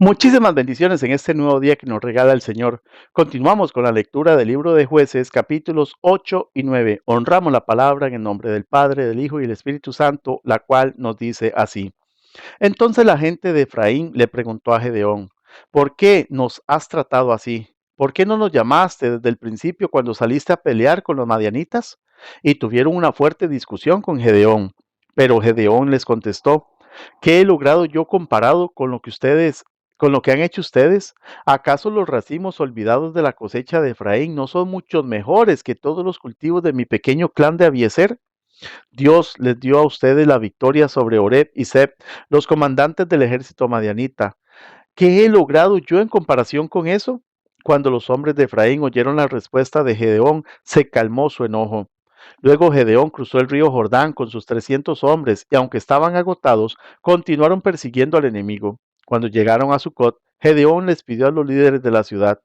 Muchísimas bendiciones en este nuevo día que nos regala el Señor. Continuamos con la lectura del libro de Jueces, capítulos 8 y 9. Honramos la palabra en el nombre del Padre, del Hijo y del Espíritu Santo, la cual nos dice así. Entonces la gente de Efraín le preguntó a Gedeón, ¿por qué nos has tratado así? ¿Por qué no nos llamaste desde el principio cuando saliste a pelear con los madianitas? Y tuvieron una fuerte discusión con Gedeón. Pero Gedeón les contestó, ¿qué he logrado yo comparado con lo que han hecho ustedes? ¿Acaso los racimos olvidados de la cosecha de Efraín no son muchos mejores que todos los cultivos de mi pequeño clan de Abiezer? Dios les dio a ustedes la victoria sobre Oreb y Zeb, los comandantes del ejército madianita. ¿Qué he logrado yo en comparación con eso? Cuando los hombres de Efraín oyeron la respuesta de Gedeón, se calmó su enojo. Luego Gedeón cruzó el río Jordán con sus 300 hombres y aunque estaban agotados, continuaron persiguiendo al enemigo. Cuando llegaron a Sucot, Gedeón les pidió a los líderes de la ciudad,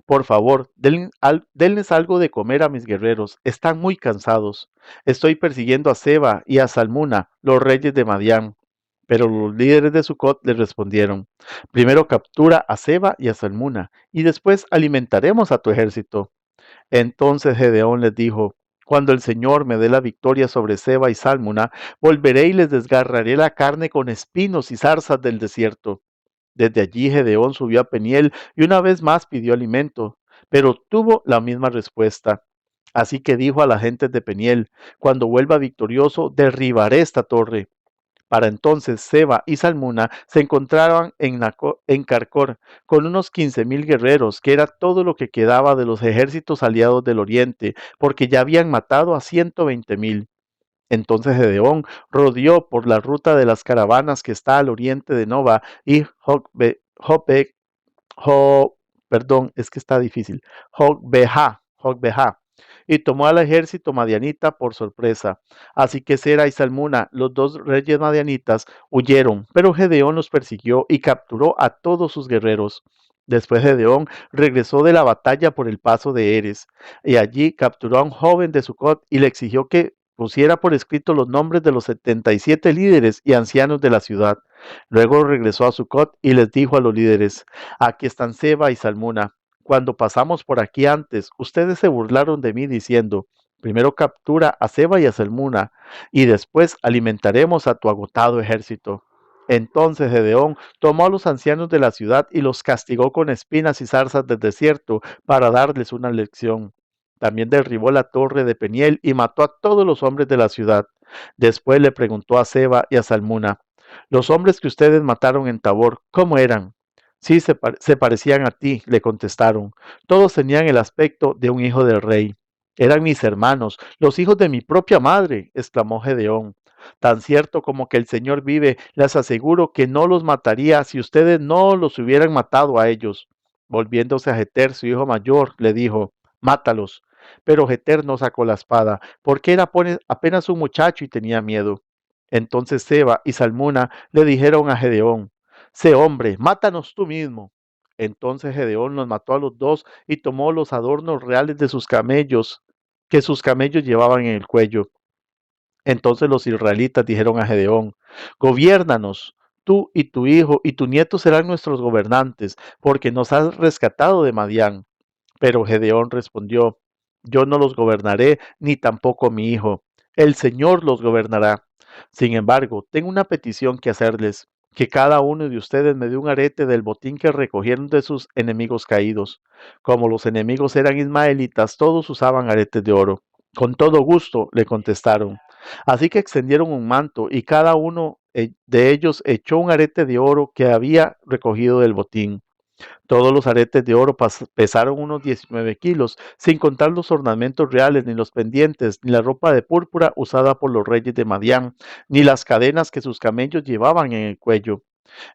por favor, denles algo de comer a mis guerreros, están muy cansados. Estoy persiguiendo a Seba y a Salmuna, los reyes de Madián. Pero los líderes de Sucot les respondieron, primero captura a Seba y a Salmuna, y después alimentaremos a tu ejército. Entonces Gedeón les dijo, cuando el Señor me dé la victoria sobre Seba y Salmuna, volveré y les desgarraré la carne con espinos y zarzas del desierto. Desde allí Gedeón subió a Peniel y una vez más pidió alimento, pero tuvo la misma respuesta. Así que dijo a la gente de Peniel, cuando vuelva victorioso, derribaré esta torre. Para entonces Seba y Salmuna se encontraban en Carcor con unos 15,000 guerreros, que era todo lo que quedaba de los ejércitos aliados del oriente, porque ya habían matado a 120,000. Entonces Gedeón rodeó por la ruta de las caravanas que está al oriente de Nova y perdón, es que está difícil, Jogbeha, y tomó al ejército madianita por sorpresa. Así que Sera y Salmuna, los dos reyes madianitas, huyeron, pero Gedeón los persiguió y capturó a todos sus guerreros. Después Gedeón regresó de la batalla por el paso de Eres, y allí capturó a un joven de Sucot y le exigió que pusiera por escrito los nombres de los 77 líderes y ancianos de la ciudad. Luego regresó a Sucot y les dijo a los líderes, aquí están Seba y Salmuna. Cuando pasamos por aquí antes, ustedes se burlaron de mí diciendo, primero captura a Seba y a Salmuna, y después alimentaremos a tu agotado ejército. Entonces Gedeón tomó a los ancianos de la ciudad y los castigó con espinas y zarzas del desierto para darles una lección. También derribó la torre de Peniel y mató a todos los hombres de la ciudad. Después le preguntó a Seba y a Salmuna, los hombres que ustedes mataron en Tabor, ¿cómo eran? Sí, se parecían a ti, le contestaron. Todos tenían el aspecto de un hijo del rey. Eran mis hermanos, los hijos de mi propia madre, exclamó Gedeón. Tan cierto como que el Señor vive, les aseguro que no los mataría si ustedes no los hubieran matado a ellos. Volviéndose a Jeter, su hijo mayor, le dijo, mátalos. Pero Jeter no sacó la espada, porque era apenas un muchacho y tenía miedo. Entonces Seba y Salmuna le dijeron a Gedeón, sé hombre, mátanos tú mismo. Entonces Gedeón los mató a los dos y tomó los adornos reales de sus camellos, que sus camellos llevaban en el cuello. Entonces los israelitas dijeron a Gedeón, gobiérnanos, tú y tu hijo y tu nieto serán nuestros gobernantes, porque nos has rescatado de Madián. Pero Gedeón respondió, yo no los gobernaré, ni tampoco mi hijo. El Señor los gobernará. Sin embargo, tengo una petición que hacerles, que cada uno de ustedes me dé un arete del botín que recogieron de sus enemigos caídos. Como los enemigos eran ismaelitas, todos usaban aretes de oro. Con todo gusto, le contestaron. Así que extendieron un manto y cada uno de ellos echó un arete de oro que había recogido del botín. Todos los aretes de oro pesaron unos 19 kilos, sin contar los ornamentos reales, ni los pendientes, ni la ropa de púrpura usada por los reyes de Madián, ni las cadenas que sus camellos llevaban en el cuello.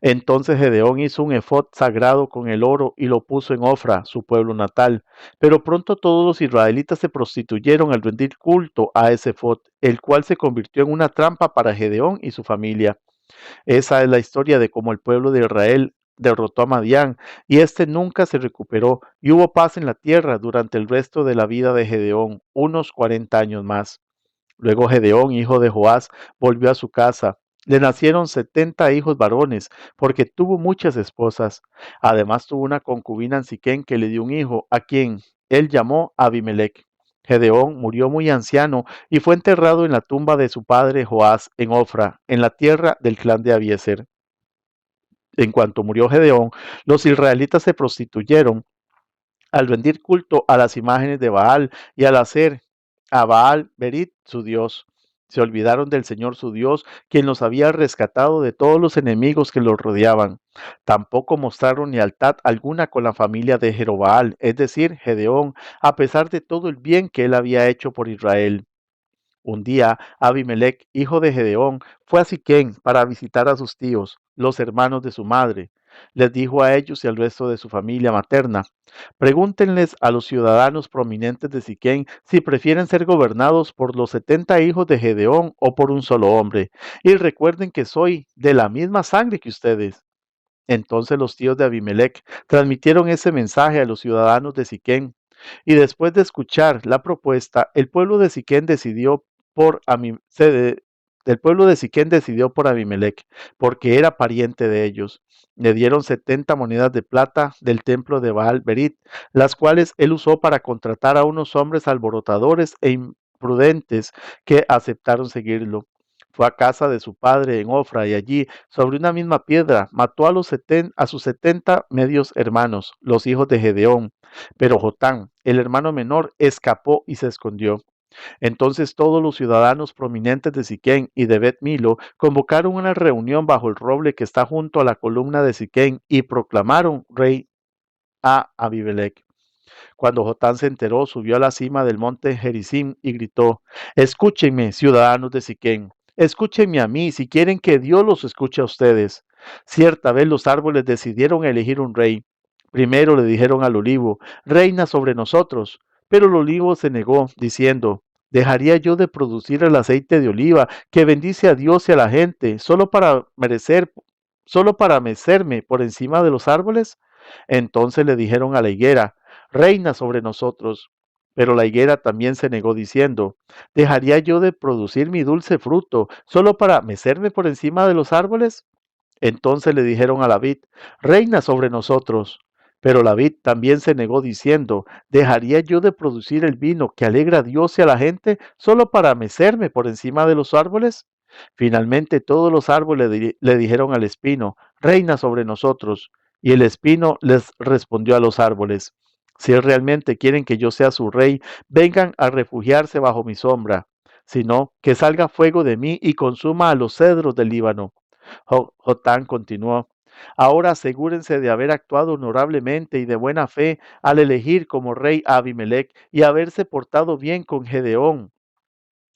Entonces Gedeón hizo un efod sagrado con el oro y lo puso en Ofra, su pueblo natal. Pero pronto todos los israelitas se prostituyeron al rendir culto a ese efod, el cual se convirtió en una trampa para Gedeón y su familia. Esa es la historia de cómo el pueblo de Israel derrotó a Madián y éste nunca se recuperó y hubo paz en la tierra durante el resto de la vida de Gedeón, unos 40 años más. Luego Gedeón, hijo de Joás, volvió a su casa. Le nacieron 70 hijos varones, porque tuvo muchas esposas. Además tuvo una concubina en Siquén que le dio un hijo, a quien él llamó Abimelech. Gedeón murió muy anciano y fue enterrado en la tumba de su padre Joás en Ofra, en la tierra del clan de Abiezer. En cuanto murió Gedeón, los israelitas se prostituyeron al rendir culto a las imágenes de Baal y al hacer a Baal Berit su Dios. Se olvidaron del Señor su Dios, quien los había rescatado de todos los enemigos que los rodeaban. Tampoco mostraron lealtad alguna con la familia de Jerobaal, es decir, Gedeón, a pesar de todo el bien que él había hecho por Israel. Un día, Abimelech, hijo de Gedeón, fue a Siquén para visitar a sus tíos, los hermanos de su madre. Les dijo a ellos y al resto de su familia materna: pregúntenles a los ciudadanos prominentes de Siquén si prefieren ser gobernados por los 70 hijos de Gedeón o por un solo hombre. Y recuerden que soy de la misma sangre que ustedes. Entonces los tíos de Abimelech transmitieron ese mensaje a los ciudadanos de Siquén. Y después de escuchar la propuesta, el pueblo de Siquén decidió por Ami- se de- el pueblo de Siquén decidió por Abimelech, porque era pariente de ellos. Le dieron 70 monedas de plata del templo de Baal Berit, las cuales él usó para contratar a unos hombres alborotadores e imprudentes que aceptaron seguirlo. Fue a casa de su padre en Ofra y allí, sobre una misma piedra, mató a sus 70 medios hermanos, los hijos de Gedeón. Pero Jotán, el hermano menor, escapó y se escondió. Entonces todos los ciudadanos prominentes de Siquén y de Bet Milo convocaron una reunión bajo el roble que está junto a la columna de Siquén y proclamaron rey a Abimelech. Cuando Jotán se enteró, subió a la cima del monte Gerizim y gritó: escúchenme, ciudadanos de Siquén, escúchenme a mí si quieren que Dios los escuche a ustedes. Cierta vez los árboles decidieron elegir un rey. Primero le dijeron al olivo: reina sobre nosotros. Pero el olivo se negó, diciendo: ¿dejaría yo de producir el aceite de oliva que bendice a Dios y a la gente solo para mecerme por encima de los árboles? Entonces le dijeron a la higuera: reina sobre nosotros. Pero la higuera también se negó diciendo: ¿dejaría yo de producir mi dulce fruto solo para mecerme por encima de los árboles? Entonces le dijeron a la vid: reina sobre nosotros. Pero la vid también se negó diciendo: ¿dejaría yo de producir el vino que alegra a Dios y a la gente solo para mecerme por encima de los árboles? Finalmente todos los árboles le dijeron al espino: reina sobre nosotros. Y el espino les respondió a los árboles: si realmente quieren que yo sea su rey, vengan a refugiarse bajo mi sombra. Si no, que salga fuego de mí y consuma a los cedros del Líbano. Jotán continuó: ahora asegúrense de haber actuado honorablemente y de buena fe al elegir como rey a Abimelech y haberse portado bien con Gedeón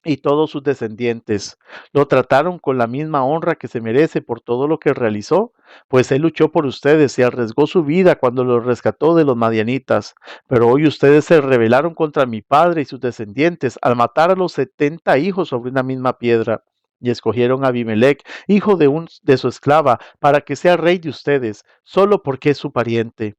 y todos sus descendientes. Lo trataron con la misma honra que se merece por todo lo que realizó, pues él luchó por ustedes y arriesgó su vida cuando los rescató de los madianitas. Pero hoy ustedes se rebelaron contra mi padre y sus descendientes al matar a los 70 hijos sobre una misma piedra. Y escogieron a Abimelech, hijo de su esclava, para que sea rey de ustedes, solo porque es su pariente.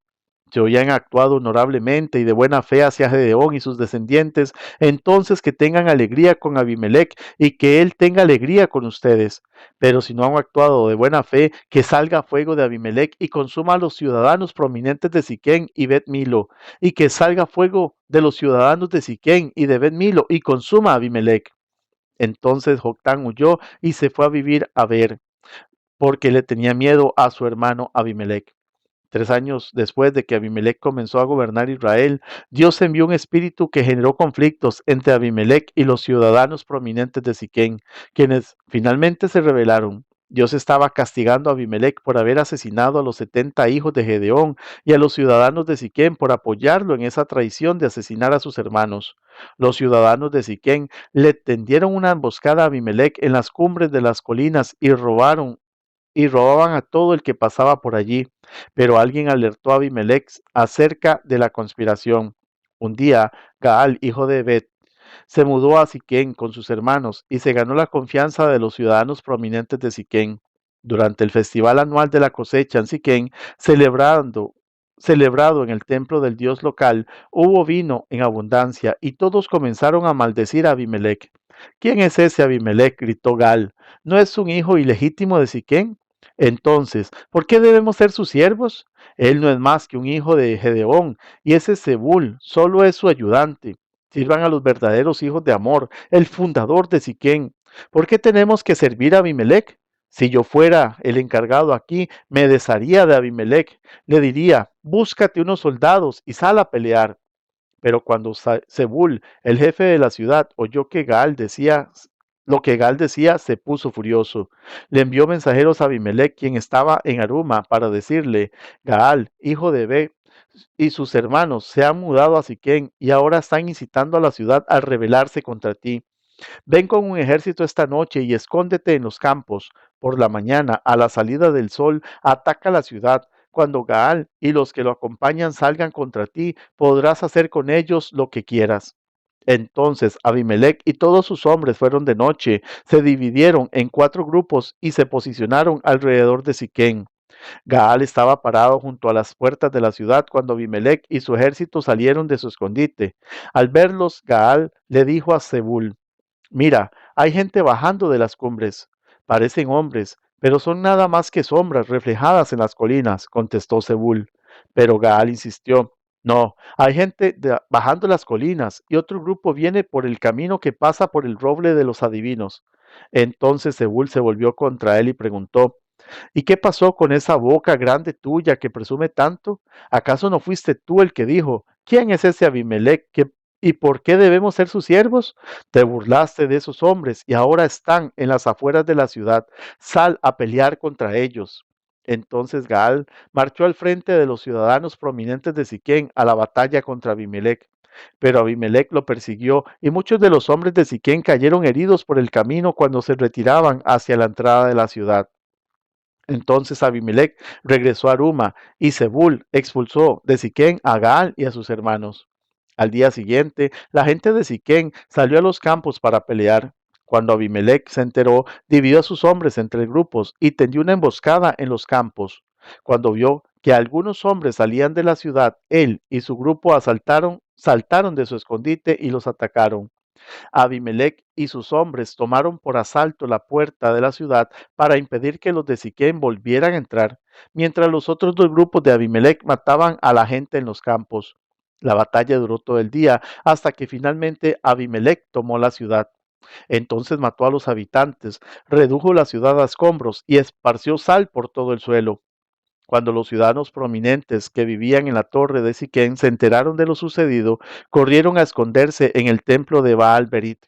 Si habían actuado honorablemente y de buena fe hacia Gedeón y sus descendientes, entonces que tengan alegría con Abimelech y que él tenga alegría con ustedes. Pero si no han actuado de buena fe, que salga fuego de Abimelech y consuma a los ciudadanos prominentes de Siquén y Bet Milo, y que salga fuego de los ciudadanos de Siquén y de Bet Milo y consuma a Abimelech. Entonces Joctán huyó y se fue a vivir a Ver, porque le tenía miedo a su hermano Abimelech. 3 años después de que Abimelech comenzó a gobernar Israel, Dios envió un espíritu que generó conflictos entre Abimelech y los ciudadanos prominentes de Siquén, quienes finalmente se rebelaron. Dios estaba castigando a Abimelech por haber asesinado a los 70 hijos de Gedeón y a los ciudadanos de Siquén por apoyarlo en esa traición de asesinar a sus hermanos. Los ciudadanos de Siquén le tendieron una emboscada a Abimelech en las cumbres de las colinas y robaban a todo el que pasaba por allí. Pero alguien alertó a Abimelech acerca de la conspiración. Un día, Gaal, hijo de Ebed, se mudó a Siquén con sus hermanos y se ganó la confianza de los ciudadanos prominentes de Siquén. Durante el festival anual de la cosecha en Siquén, celebrando celebrado en el templo del dios local, hubo vino en abundancia y todos comenzaron a maldecir a Abimelech. ¿Quién es ese Abimelech?, gritó Gal. ¿No es un hijo ilegítimo de Siquén? Entonces, ¿por qué debemos ser sus siervos? Él no es más que un hijo de Gedeón, y ese Zebul solo es su ayudante. Sirvan a los verdaderos hijos de Amor, el fundador de Siquén. ¿Por qué tenemos que servir a Abimelech? Si yo fuera el encargado aquí, me desharía de Abimelech. Le diría, búscate unos soldados y sal a pelear. Pero cuando Zebul, el jefe de la ciudad, oyó que Gaal decía lo que Gaal decía, se puso furioso. Le envió mensajeros a Abimelech, quien estaba en Aruma, para decirle, Gaal, hijo de Be, y sus hermanos se han mudado a Siquén y ahora están incitando a la ciudad a rebelarse contra ti. Ven con un ejército esta noche y escóndete en los campos. Por la mañana, a la salida del sol, ataca la ciudad. Cuando Gaal y los que lo acompañan salgan contra ti, podrás hacer con ellos lo que quieras. Entonces Abimelech y todos sus hombres fueron de noche, se dividieron en 4 grupos y se posicionaron alrededor de Siquén. Gaal estaba parado junto a las puertas de la ciudad cuando Abimelech y su ejército salieron de su escondite. Al verlos, Gaal le dijo a Zebul, mira, hay gente bajando de las cumbres. Parecen hombres, pero son nada más que sombras reflejadas en las colinas, contestó Zebul. Pero Gaal insistió, no, hay gente bajando las colinas y otro grupo viene por el camino que pasa por el roble de los adivinos. Entonces Zebul se volvió contra él y preguntó, ¿y qué pasó con esa boca grande tuya que presume tanto? ¿Acaso no fuiste tú el que dijo, ¿quién es ese Abimelech y por qué debemos ser sus siervos? Te burlaste de esos hombres y ahora están en las afueras de la ciudad. Sal a pelear contra ellos. Entonces Gaal marchó al frente de los ciudadanos prominentes de Siquén a la batalla contra Abimelech. Pero Abimelech lo persiguió y muchos de los hombres de Siquén cayeron heridos por el camino cuando se retiraban hacia la entrada de la ciudad. Entonces Abimelech regresó a Aruma y Zebul expulsó de Siquén a Gaal y a sus hermanos. Al día siguiente, la gente de Siquén salió a los campos para pelear. Cuando Abimelech se enteró, dividió a sus hombres en 3 grupos y tendió una emboscada en los campos. Cuando vio que algunos hombres salían de la ciudad, él y su grupo saltaron de su escondite y los atacaron. Abimelech y sus hombres tomaron por asalto la puerta de la ciudad para impedir que los de Siquem volvieran a entrar, mientras los otros 2 grupos de Abimelech mataban a la gente en los campos. La batalla duró todo el día hasta que finalmente Abimelech tomó la ciudad. Entonces mató a los habitantes, redujo la ciudad a escombros y esparció sal por todo el suelo. Cuando los ciudadanos prominentes que vivían en la torre de Siquén se enteraron de lo sucedido, corrieron a esconderse en el templo de Baal Berit.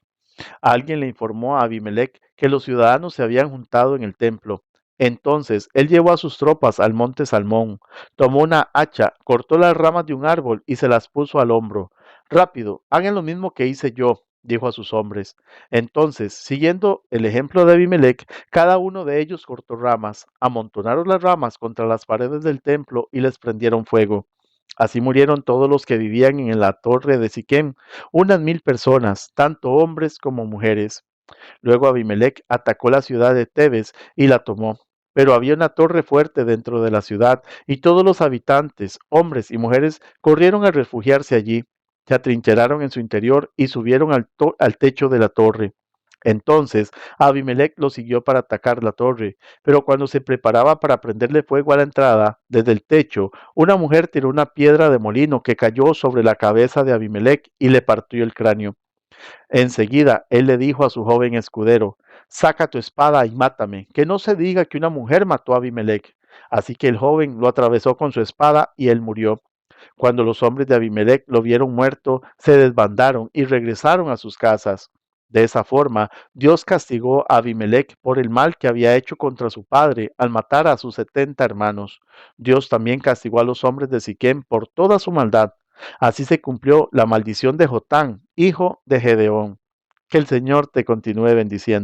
Alguien le informó a Abimelech que los ciudadanos se habían juntado en el templo. Entonces él llevó a sus tropas al monte Salmón, tomó una hacha, cortó las ramas de un árbol y se las puso al hombro. Rápido, hagan lo mismo que hice yo, dijo a sus hombres. Entonces, siguiendo el ejemplo de Abimelech, cada uno de ellos cortó ramas, amontonaron las ramas contra las paredes del templo y les prendieron fuego. Así murieron todos los que vivían en la torre de Siquem, unas 1000 personas, tanto hombres como mujeres. Luego Abimelech atacó la ciudad de Tebes y la tomó. Pero había una torre fuerte dentro de la ciudad y todos los habitantes, hombres y mujeres, corrieron a refugiarse allí. Se atrincheraron en su interior y subieron al techo de la torre. Entonces Abimelech lo siguió para atacar la torre, pero cuando se preparaba para prenderle fuego a la entrada, desde el techo, una mujer tiró una piedra de molino que cayó sobre la cabeza de Abimelech y le partió el cráneo. Enseguida él le dijo a su joven escudero, saca tu espada y mátame, que no se diga que una mujer mató a Abimelech. Así que el joven lo atravesó con su espada y él murió. Cuando los hombres de Abimelech lo vieron muerto, se desbandaron y regresaron a sus casas. De esa forma, Dios castigó a Abimelech por el mal que había hecho contra su padre al matar a sus 70 hermanos. Dios también castigó a los hombres de Siquem por toda su maldad. Así se cumplió la maldición de Jotán, hijo de Gedeón. Que el Señor te continúe bendiciendo.